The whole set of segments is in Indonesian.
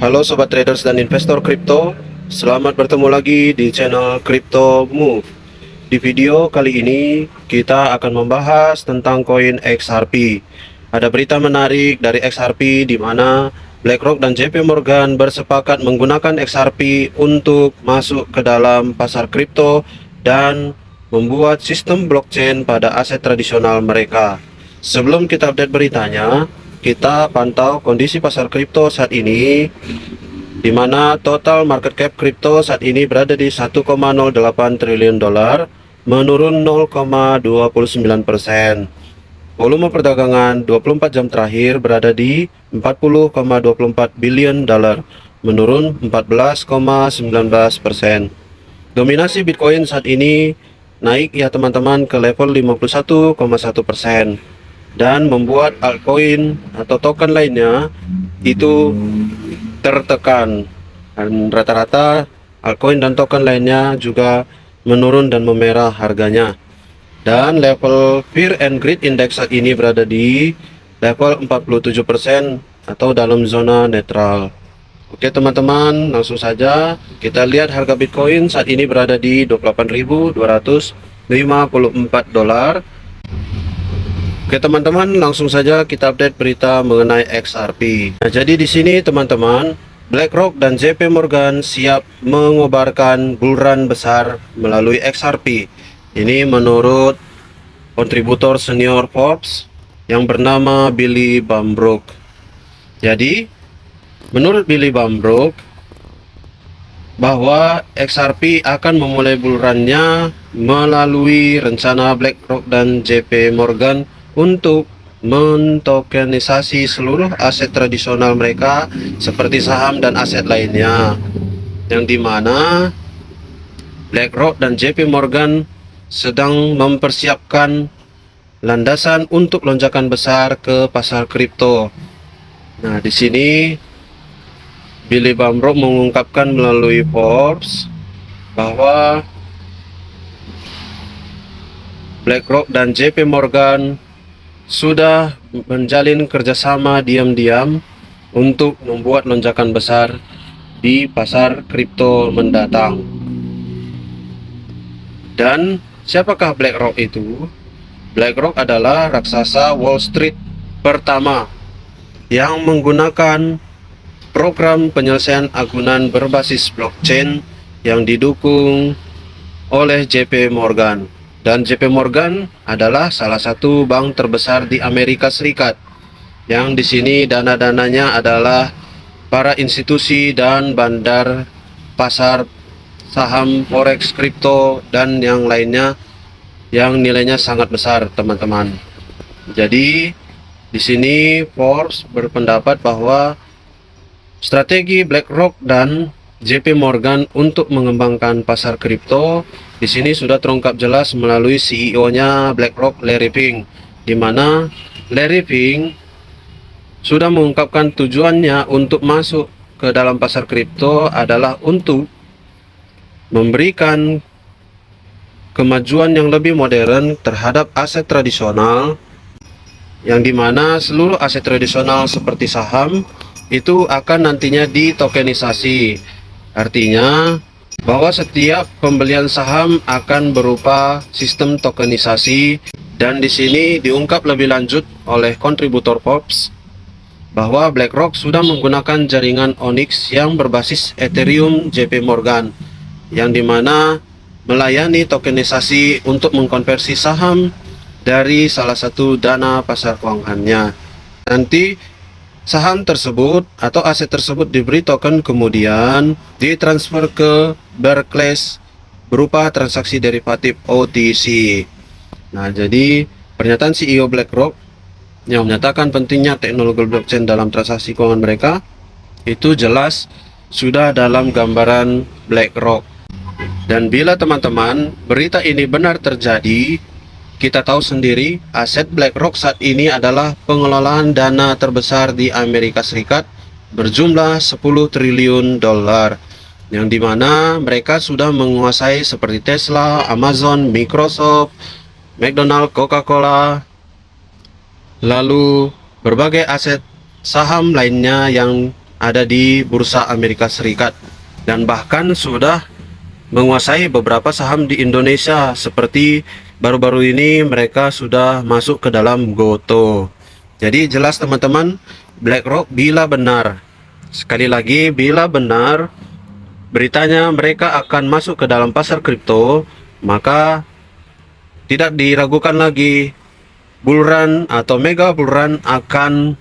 Halo sobat traders dan investor kripto, selamat bertemu lagi di channel Crypto Move. Di video kali ini kita akan membahas tentang koin XRP. Ada berita menarik dari XRP di mana BlackRock dan JP Morgan bersepakat menggunakan XRP untuk masuk ke dalam pasar kripto dan membuat sistem blockchain pada aset tradisional mereka. Sebelum kita update beritanya, kita pantau kondisi pasar kripto saat ini, di mana total market cap kripto saat ini berada di 1,08 triliun dolar, menurun 0,29%. Volume perdagangan 24 jam terakhir berada di 40,24 billion dolar, menurun 14,19%. Dominasi Bitcoin saat ini naik ya teman-teman ke level 51,1%. Dan membuat altcoin atau token lainnya itu tertekan, dan rata-rata altcoin dan token lainnya juga menurun dan memerah harganya. Dan level Fear and Greed Index saat ini berada di level 47% atau dalam zona netral. Oke teman-teman, langsung saja kita lihat harga Bitcoin saat ini berada di 28.254 dolar. Oke teman-teman, langsung saja kita update berita mengenai XRP. Nah, jadi di sini teman-teman, BlackRock dan JP Morgan siap mengobarkan bull run besar melalui XRP. Ini menurut kontributor senior Forbes yang bernama Billy Bambrook. Jadi, menurut Billy Bambrook, bahwa XRP akan memulai bull run-nya melalui rencana BlackRock dan JP Morgan untuk mentokenisasi seluruh aset tradisional mereka seperti saham dan aset lainnya, yang dimana BlackRock dan JP Morgan sedang mempersiapkan landasan untuk lonjakan besar ke pasar kripto. Nah, di sini Billy Bambrook mengungkapkan melalui Forbes bahwa BlackRock dan JP Morgan sudah menjalin kerjasama diam-diam untuk membuat lonjakan besar di pasar kripto mendatang. Dan siapakah BlackRock itu? BlackRock adalah raksasa Wall Street pertama yang menggunakan program penyelesaian agunan berbasis blockchain yang didukung oleh JP Morgan. Dan JP Morgan adalah salah satu bank terbesar di Amerika Serikat, yang di sini dana-dananya adalah para institusi dan bandar pasar saham, forex, kripto, dan yang lainnya yang nilainya sangat besar, teman-teman. Jadi di sini Forbes berpendapat bahwa strategi BlackRock dan JP Morgan untuk mengembangkan pasar kripto di sini sudah terungkap jelas melalui CEO-nya BlackRock, Larry Fink, di mana Larry Fink sudah mengungkapkan tujuannya untuk masuk ke dalam pasar kripto adalah untuk memberikan kemajuan yang lebih modern terhadap aset tradisional, yang dimana seluruh aset tradisional seperti saham itu akan nantinya ditokenisasi. Artinya bahwa setiap pembelian saham akan berupa sistem tokenisasi. Dan di sini diungkap lebih lanjut oleh kontributor Forbes bahwa BlackRock sudah menggunakan jaringan Onyx yang berbasis Ethereum JP Morgan, yang dimana melayani tokenisasi untuk mengkonversi saham dari salah satu dana pasar keuangannya. Nanti saham tersebut atau aset tersebut diberi token, kemudian ditransfer ke Barclays berupa transaksi derivatif OTC. Nah, jadi pernyataan CEO BlackRock yang menyatakan pentingnya teknologi blockchain dalam transaksi keuangan mereka itu jelas sudah dalam gambaran BlackRock. Dan bila teman-teman berita ini benar terjadi, kita tahu sendiri aset BlackRock saat ini adalah pengelolaan dana terbesar di Amerika Serikat berjumlah 10 triliun dolar, yang dimana mereka sudah menguasai seperti Tesla, Amazon, Microsoft, McDonald's, Coca-Cola, lalu berbagai aset saham lainnya yang ada di Bursa Amerika Serikat dan bahkan sudah menguasai beberapa saham di Indonesia, seperti baru-baru ini mereka sudah masuk ke dalam Goto. Jadi jelas teman-teman, BlackRock bila benar, sekali lagi bila benar beritanya mereka akan masuk ke dalam pasar kripto, maka tidak diragukan lagi, bull run atau mega bull run akan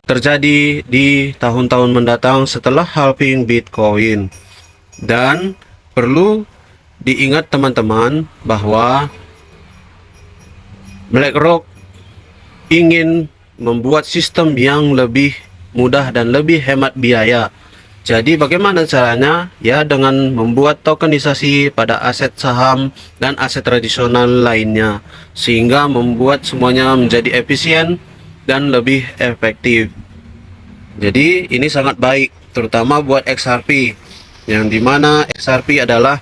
terjadi di tahun-tahun mendatang setelah halving Bitcoin. Dan perlu diingat teman-teman bahwa BlackRock ingin membuat sistem yang lebih mudah dan lebih hemat biaya. Jadi bagaimana caranya? Ya, dengan membuat tokenisasi pada aset saham dan aset tradisional lainnya, sehingga membuat semuanya menjadi efisien dan lebih efektif. Jadi ini sangat baik, terutama buat XRP, yang dimana XRP adalah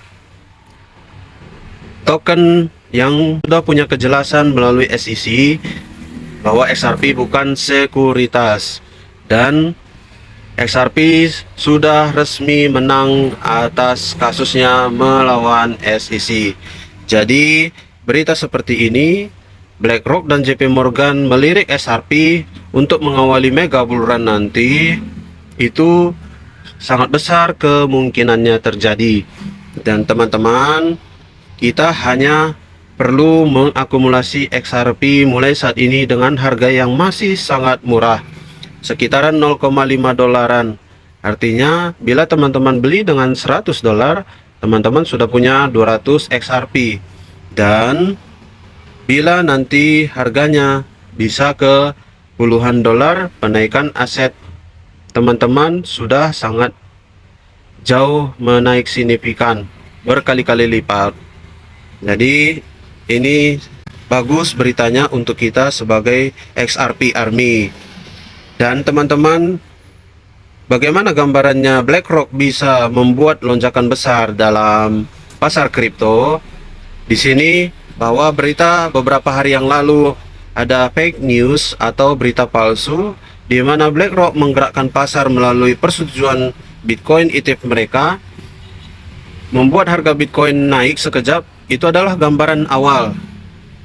token yang sudah punya kejelasan melalui SEC bahwa XRP bukan sekuritas, dan XRP sudah resmi menang atas kasusnya melawan SEC. Jadi berita seperti ini, BlackRock dan JP Morgan melirik XRP untuk mengawali mega bull run nanti, itu sangat besar kemungkinannya terjadi. Dan teman-teman, kita hanya perlu mengakumulasi XRP mulai saat ini dengan harga yang masih sangat murah, sekitaran 0,5 dolaran. Artinya bila teman-teman beli dengan 100 dolar, teman-teman sudah punya 200 XRP. Dan bila nanti harganya bisa ke puluhan dolar, penaikan aset teman-teman sudah sangat jauh menaik signifikan, berkali-kali lipat. Jadi ini bagus beritanya untuk kita sebagai XRP Army. Dan teman-teman, bagaimana gambarannya BlackRock bisa membuat lonjakan besar dalam pasar kripto? Di sini bahwa berita beberapa hari yang lalu ada fake news atau berita palsu di mana BlackRock menggerakkan pasar melalui persetujuan Bitcoin ETF mereka, membuat harga Bitcoin naik sekejap. Itu adalah gambaran awal.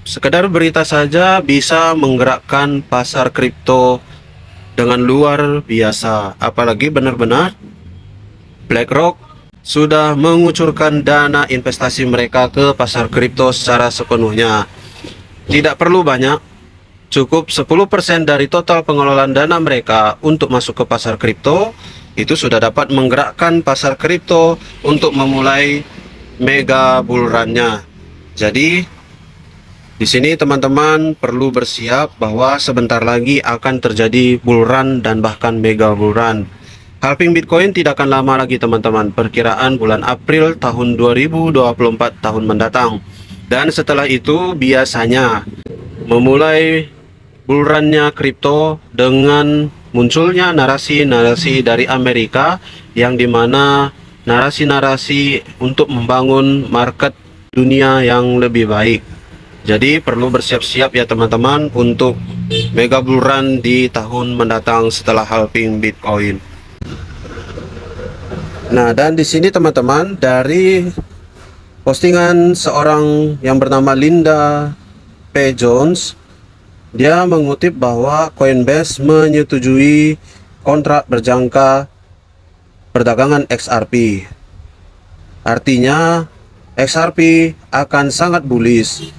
Sekedar berita saja bisa menggerakkan pasar kripto dengan luar biasa, apalagi benar-benar BlackRock sudah mengucurkan dana investasi mereka ke pasar kripto secara sepenuhnya. Tidak perlu banyak, cukup 10% dari total pengelolaan dana mereka untuk masuk ke pasar kripto, itu sudah dapat menggerakkan pasar kripto untuk memulai mega bull run-nya. Jadi di sini teman-teman perlu bersiap bahwa sebentar lagi akan terjadi bull run dan bahkan mega bull run. Halving Bitcoin tidak akan lama lagi teman-teman, perkiraan bulan April tahun 2024 tahun mendatang. Dan setelah itu biasanya memulai bull run-nya kripto dengan munculnya narasi-narasi dari Amerika, yang dimana narasi-narasi untuk membangun market dunia yang lebih baik. Jadi perlu bersiap-siap ya teman-teman untuk mega bull run di tahun mendatang setelah halving Bitcoin. Nah, dan di sini teman-teman, dari postingan seorang yang bernama Linda P. Jones, dia mengutip bahwa Coinbase menyetujui kontrak berjangka perdagangan XRP. Artinya XRP akan sangat bullish.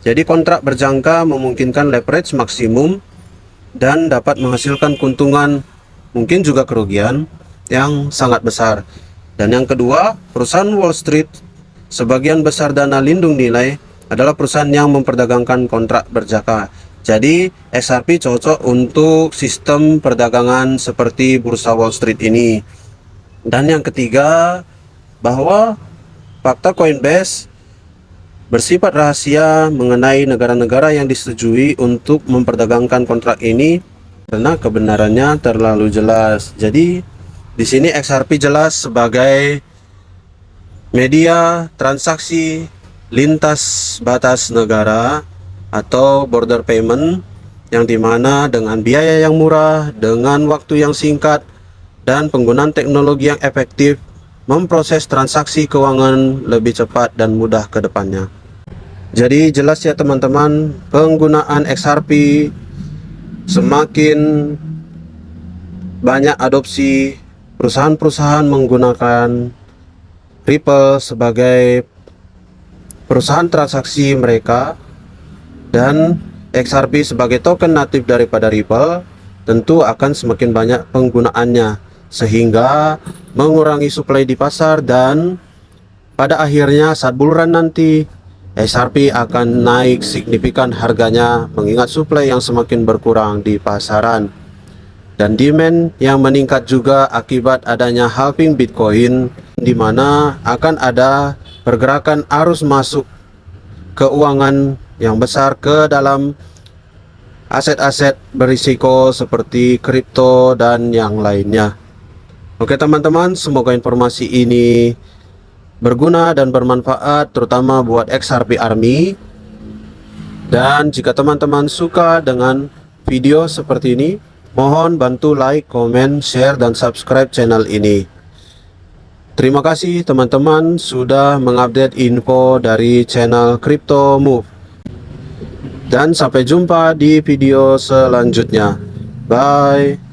Jadi kontrak berjangka memungkinkan leverage maksimum dan dapat menghasilkan keuntungan, mungkin juga kerugian yang sangat besar. Dan yang kedua, perusahaan Wall Street, sebagian besar dana lindung nilai adalah perusahaan yang memperdagangkan kontrak berjangka. Jadi XRP cocok untuk sistem perdagangan seperti bursa Wall Street ini. Dan yang ketiga, bahwa fakta Coinbase bersifat rahasia mengenai negara-negara yang disetujui untuk memperdagangkan kontrak ini karena kebenarannya terlalu jelas. Jadi di sini XRP jelas sebagai media transaksi lintas batas negara atau border payment, yang dimana dengan biaya yang murah, dengan waktu yang singkat, dan penggunaan teknologi yang efektif memproses transaksi keuangan lebih cepat dan mudah ke depannya. Jadi jelas ya teman-teman, penggunaan XRP semakin banyak adopsi, perusahaan-perusahaan menggunakan Ripple sebagai perusahaan transaksi mereka dan XRP sebagai token natif daripada Ripple, tentu akan semakin banyak penggunaannya sehingga mengurangi supply di pasar, dan pada akhirnya saat bulan nanti XRP akan naik signifikan harganya mengingat supply yang semakin berkurang di pasaran dan demand yang meningkat juga akibat adanya halving Bitcoin, di mana akan ada pergerakan arus masuk keuangan yang besar ke dalam aset-aset berisiko seperti kripto dan yang lainnya. Oke teman-teman, semoga informasi ini berguna dan bermanfaat terutama buat XRP Army. Dan jika teman-teman suka dengan video seperti ini, mohon bantu like, komen, share, dan subscribe channel ini. Terima kasih teman-teman sudah mengupdate info dari channel Crypto Move. Dan sampai jumpa di video selanjutnya. Bye.